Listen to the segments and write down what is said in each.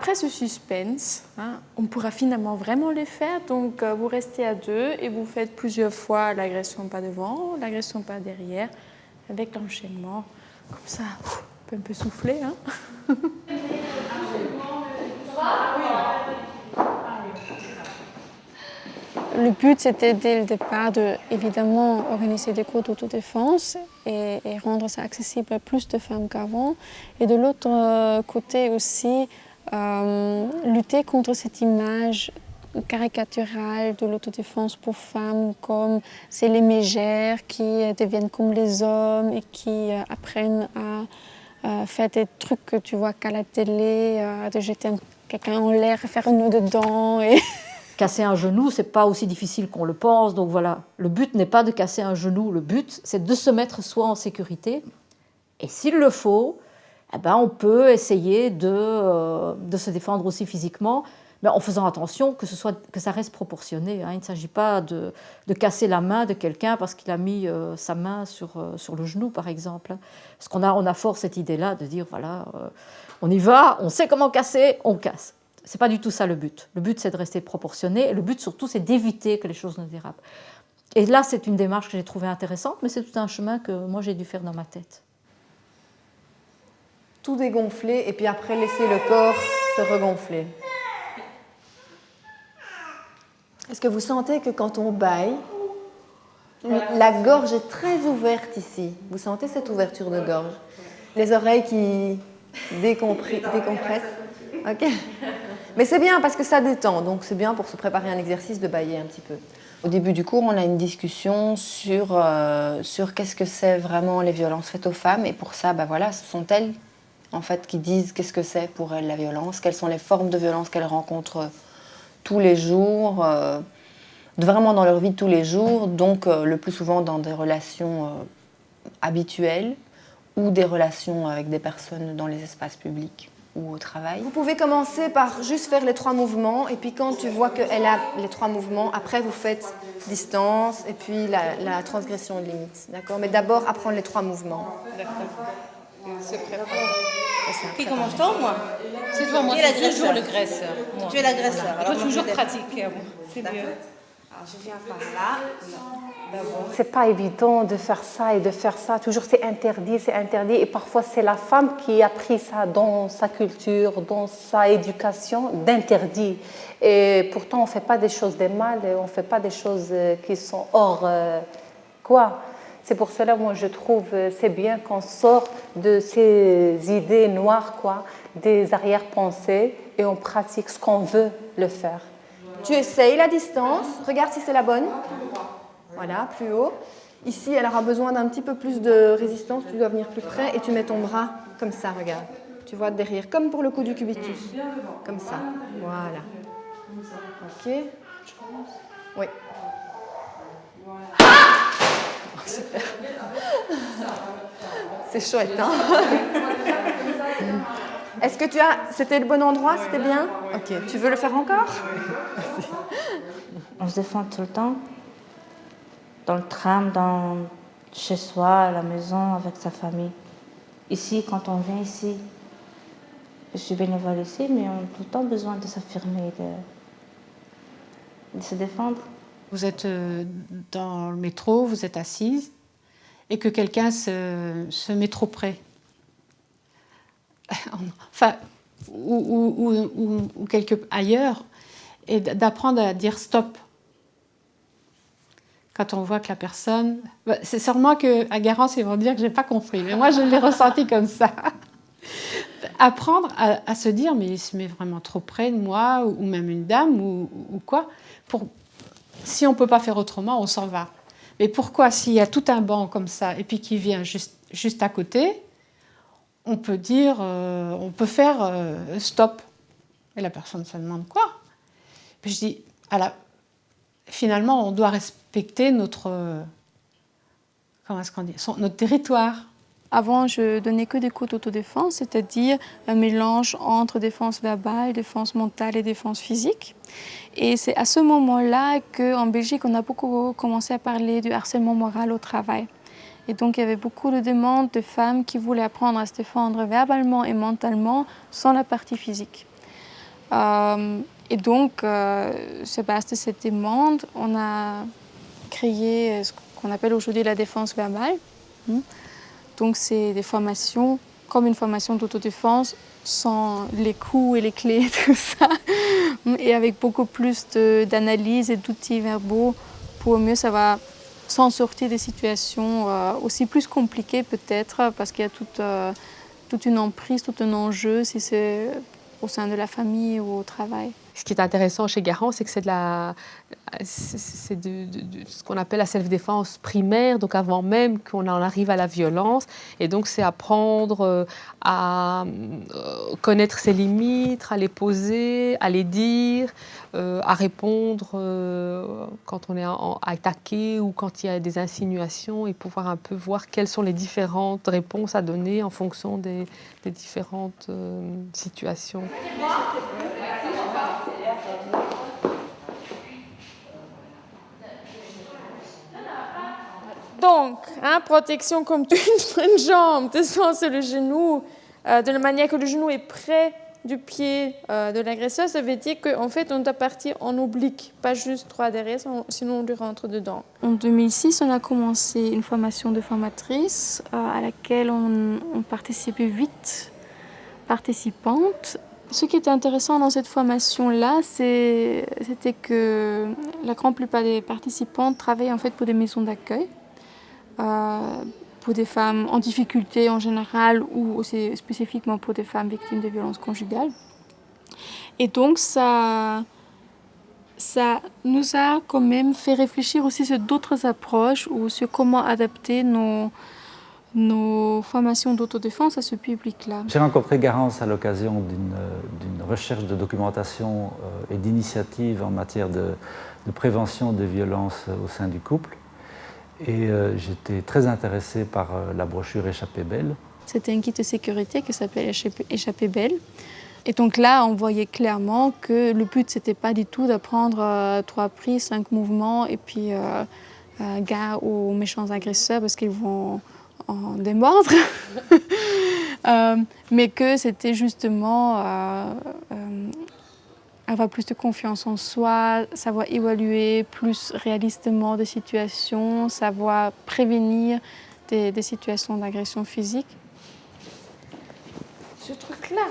après ce suspense, hein, on pourra finalement vraiment les faire. Donc, vous restez à deux et vous faites plusieurs fois l'agression pas devant, l'agression pas derrière, avec l'enchaînement. Comme ça, on peut un peu souffler. Hein. Le but, c'était dès le départ de, évidemment, organiser des cours d'autodéfense et rendre ça accessible à plus de femmes qu'avant. Et de l'autre côté aussi, lutter contre cette image caricaturale de l'autodéfense pour femmes, comme c'est les mégères qui deviennent comme les hommes et qui apprennent à faire des trucs que tu vois qu'à la télé, de jeter quelqu'un en l'air, faire un nœud dedans. Et casser un genou, c'est pas aussi difficile qu'on le pense. Donc voilà, le but n'est pas de casser un genou, le but c'est de se mettre soi en sécurité. Et s'il le faut, eh ben, on peut essayer de se défendre aussi physiquement, mais en faisant attention que ça reste proportionné. Hein. Il ne s'agit pas de casser la main de quelqu'un parce qu'il a mis sa main sur le genou, par exemple. Parce qu'on a fort cette idée-là de dire, voilà, on y va, on sait comment casser, on casse. Ce n'est pas du tout ça le but. Le but, c'est de rester proportionné. Et le but, surtout, c'est d'éviter que les choses ne dérapent. Et là, c'est une démarche que j'ai trouvée intéressante, mais c'est tout un chemin que moi, j'ai dû faire dans ma tête. Tout dégonfler et puis après laisser le corps se regonfler. Est-ce que vous sentez que quand on bâille, la gorge est très ouverte ici? Vous sentez cette ouverture de gorge? Les oreilles qui décompressent? Ok. Mais c'est bien parce que ça détend, donc c'est bien pour se préparer à un exercice de bâiller un petit peu. Au début du cours, on a une discussion sur qu'est-ce que c'est vraiment les violences faites aux femmes. Et pour ça, voilà, ce sont elles en fait, qui disent qu'est-ce que c'est pour elles la violence, quelles sont les formes de violence qu'elles rencontrent tous les jours, vraiment dans leur vie de tous les jours, donc le plus souvent dans des relations habituelles ou des relations avec des personnes dans les espaces publics ou au travail. Vous pouvez commencer par juste faire les 3 mouvements et puis quand tu vois qu'elle a les 3 mouvements, après vous faites distance et puis la transgression de limite, d'accord? Mais d'abord apprendre les 3 mouvements. D'accord. Se préparer. Qui commence toi ou moi? C'est toi, moi, c'est toujours l'agresseur. Tu es l'agresseur. Il faut toujours pratiquer. C'est mieux. Alors je viens par là. C'est pas évident de faire ça et de faire ça. Toujours c'est interdit. Et parfois c'est la femme qui a pris ça dans sa culture, dans sa éducation, d'interdit. Et pourtant on ne fait pas des choses de mal, on ne fait pas des choses qui sont hors quoi. C'est pour cela, moi, je trouve c'est bien qu'on sort de ces idées noires, quoi, des arrière-pensées, et on pratique ce qu'on veut le faire. Tu essayes la distance, regarde si c'est la bonne. Voilà, plus haut. Ici, elle aura besoin d'un petit peu plus de résistance, tu dois venir plus près, et tu mets ton bras comme ça, regarde. Tu vois derrière, comme pour le coup du cubitus. Comme ça, voilà. Ok. Oui. Super. C'est chouette, hein? Est-ce que c'était le bon endroit? C'était bien? Ok. Tu veux le faire encore? On se défend tout le temps. Dans le tram, chez soi, à la maison, avec sa famille. Ici, quand on vient ici, je suis bénévole ici, mais on a tout le temps besoin de s'affirmer, de se défendre. Vous êtes dans le métro, vous êtes assise, et que quelqu'un se met trop près. Enfin, ou quelque ailleurs, et d'apprendre à dire stop. Quand on voit que la personne... C'est sûrement qu'à Garance, ils vont dire que je n'ai pas compris, mais moi, je l'ai ressenti comme ça. Apprendre à se dire, mais il se met vraiment trop près de moi, ou même une dame, ou quoi. Si on ne peut pas faire autrement, on s'en va. Mais pourquoi, s'il y a tout un banc comme ça, et puis qui vient juste à côté, on peut dire, on peut faire stop. Et la personne se demande quoi. Puis je dis, finalement, on doit respecter notre territoire. Avant, je donnais que des cours d'autodéfense, c'est-à-dire un mélange entre défense verbale, défense mentale et défense physique. Et c'est à ce moment-là qu'en Belgique, on a beaucoup commencé à parler du harcèlement moral au travail. Et donc, il y avait beaucoup de demandes de femmes qui voulaient apprendre à se défendre verbalement et mentalement sans la partie physique. Et donc, sur base de cette demande, on a créé ce qu'on appelle aujourd'hui la défense verbale. Donc, c'est des formations comme une formation d'autodéfense, sans les coups et les clés, tout ça, et avec beaucoup plus d'analyse et d'outils verbaux pour mieux savoir s'en sortir des situations aussi plus compliquées peut-être, parce qu'il y a toute une emprise, tout un enjeu, si c'est au sein de la famille ou au travail. Ce qui est intéressant chez Garance, c'est que c'est ce qu'on appelle la self-défense primaire, donc avant même qu'on en arrive à la violence. Et donc, c'est apprendre à connaître ses limites, à les poser, à les dire, à répondre quand on est attaqué ou quand il y a des insinuations et pouvoir un peu voir quelles sont les différentes réponses à donner en fonction des différentes situations. Donc, protection comme une jambe, descend sur le genou, de la manière que le genou est près du pied de l'agresseur, ça veut dire qu'en fait, on doit partir en oblique, pas juste droit derrière, sinon on lui rentre dedans. En 2006, on a commencé une formation de formatrice à laquelle on participait 8 participantes. Ce qui était intéressant dans cette formation-là, c'était que la grande plupart des participantes travaillaient en fait pour des maisons d'accueil, pour des femmes en difficulté en général ou aussi spécifiquement pour des femmes victimes de violences conjugales. Et donc ça nous a quand même fait réfléchir aussi sur d'autres approches ou sur comment adapter nos formations d'autodéfense à ce public-là. J'ai rencontré Garance à l'occasion d'une recherche de documentation et d'initiative en matière de prévention des violences au sein du couple. Et j'étais très intéressé par la brochure Échappée belle. C'était un guide de sécurité qui s'appelait Échappée belle. Et donc là, on voyait clairement que le but, c'était pas du tout d'apprendre 3 prises, 5 mouvements et puis gare aux méchants agresseurs parce qu'ils vont en démordre. Mais que c'était justement avoir plus de confiance en soi, savoir évaluer plus réalistement des situations, savoir prévenir des situations d'agression physique. Ce truc-là.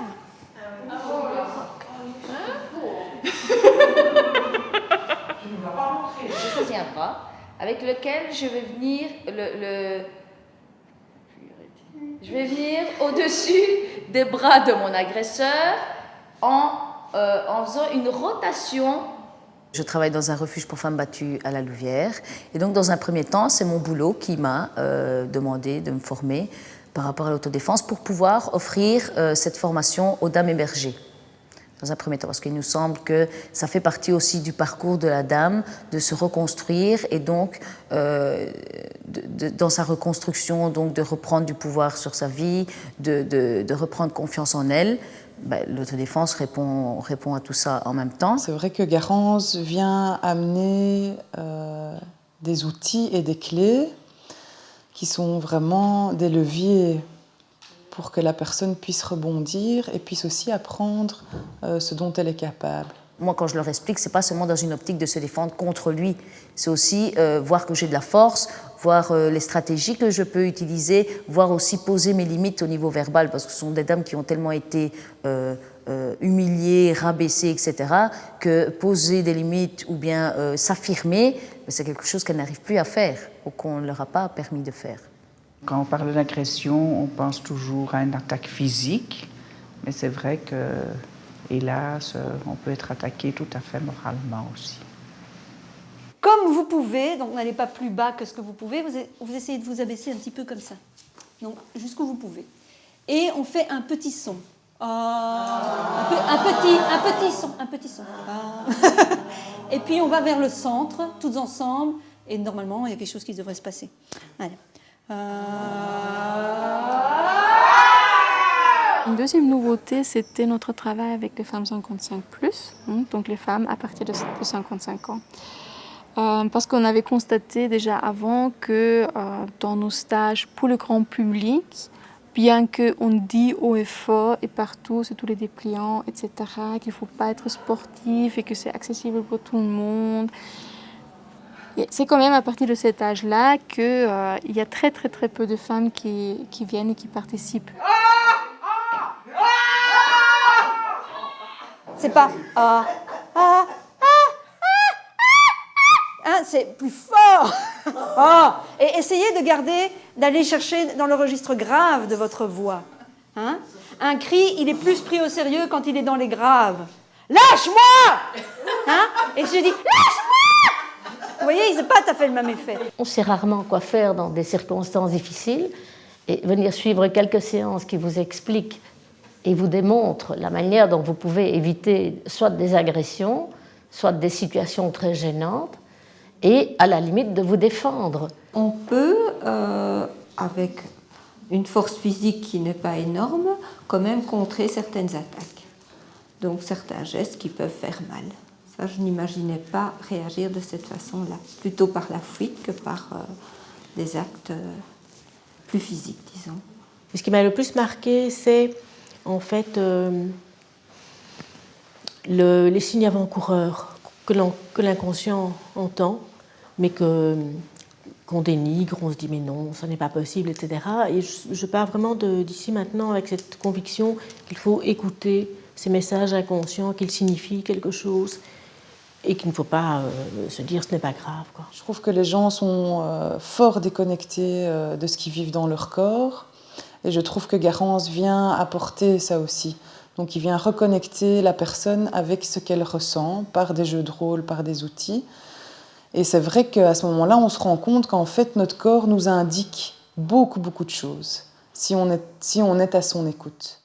Je choisis un bras avec lequel je vais venir je vais venir au-dessus des bras de mon agresseur en faisant une rotation. Je travaille dans un refuge pour femmes battues à la Louvière. Et donc, dans un premier temps, c'est mon boulot qui m'a demandé de me former par rapport à l'autodéfense pour pouvoir offrir cette formation aux dames hébergées. Dans un premier temps, parce qu'il nous semble que ça fait partie aussi du parcours de la dame, de se reconstruire et donc, dans sa reconstruction, donc de reprendre du pouvoir sur sa vie, de reprendre confiance en elle. L'autodéfense répond à tout ça en même temps. C'est vrai que Garance vient amener des outils et des clés qui sont vraiment des leviers pour que la personne puisse rebondir et puisse aussi apprendre ce dont elle est capable. Moi, quand je leur explique, ce n'est pas seulement dans une optique de se défendre contre lui, c'est aussi voir que j'ai de la force, voir les stratégies que je peux utiliser, voir aussi poser mes limites au niveau verbal, parce que ce sont des dames qui ont tellement été humiliées, rabaissées, etc., que poser des limites ou bien s'affirmer, c'est quelque chose qu'elles n'arrivent plus à faire ou qu'on ne leur a pas permis de faire. Quand on parle d'agression, on pense toujours à une attaque physique, mais c'est vrai que, hélas, on peut être attaqué tout à fait moralement aussi. Comme vous pouvez, donc n'allez pas plus bas que ce que vous pouvez, vous essayez de vous abaisser un petit peu comme ça, donc jusqu'où vous pouvez. Et on fait un petit son. Un petit son. Et puis on va vers le centre, toutes ensemble, et normalement il y a quelque chose qui devrait se passer. Allez. Une deuxième nouveauté, c'était notre travail avec les femmes 55+, donc les femmes à partir de 55 ans. Parce qu'on avait constaté déjà avant que dans nos stages pour le grand public, bien qu'on dit haut et fort et partout, sur tous les dépliants, etc., qu'il ne faut pas être sportif et que c'est accessible pour tout le monde. C'est quand même à partir de cet âge-là qu'il y a très peu de femmes qui viennent et qui participent. C'est pas hein, c'est plus fort. Et essayez de garder, d'aller chercher dans le registre grave de votre voix. Hein? Un cri, il est plus pris au sérieux quand il est dans les graves. Lâche-moi, hein? Et je dis lâche-moi. Vous voyez, c'est pas tout à fait le même effet. On sait rarement quoi faire dans des circonstances difficiles et venir suivre quelques séances qui vous expliquent et vous démontrent la manière dont vous pouvez éviter soit des agressions, soit des situations très gênantes et à la limite de vous défendre. On peut, avec une force physique qui n'est pas énorme, quand même contrer certaines attaques. Donc certains gestes qui peuvent faire mal. Ça, je n'imaginais pas réagir de cette façon-là, plutôt par la fuite que par des actes plus physiques, disons. Ce qui m'a le plus marqué, c'est en fait les signes avant-coureurs que l'inconscient entend, mais qu'on dénigre, on se dit mais non, ça n'est pas possible, etc. Et je pars vraiment d'ici maintenant avec cette conviction qu'il faut écouter ces messages inconscients, qu'ils signifient quelque chose et qu'il ne faut pas se dire ce n'est pas grave, quoi. Je trouve que les gens sont fort déconnectés de ce qu'ils vivent dans leur corps et je trouve que Garance vient apporter ça aussi. Donc il vient reconnecter la personne avec ce qu'elle ressent par des jeux de rôle, par des outils. Et c'est vrai qu'à ce moment-là, on se rend compte qu'en fait, notre corps nous indique beaucoup de choses si on est à son écoute.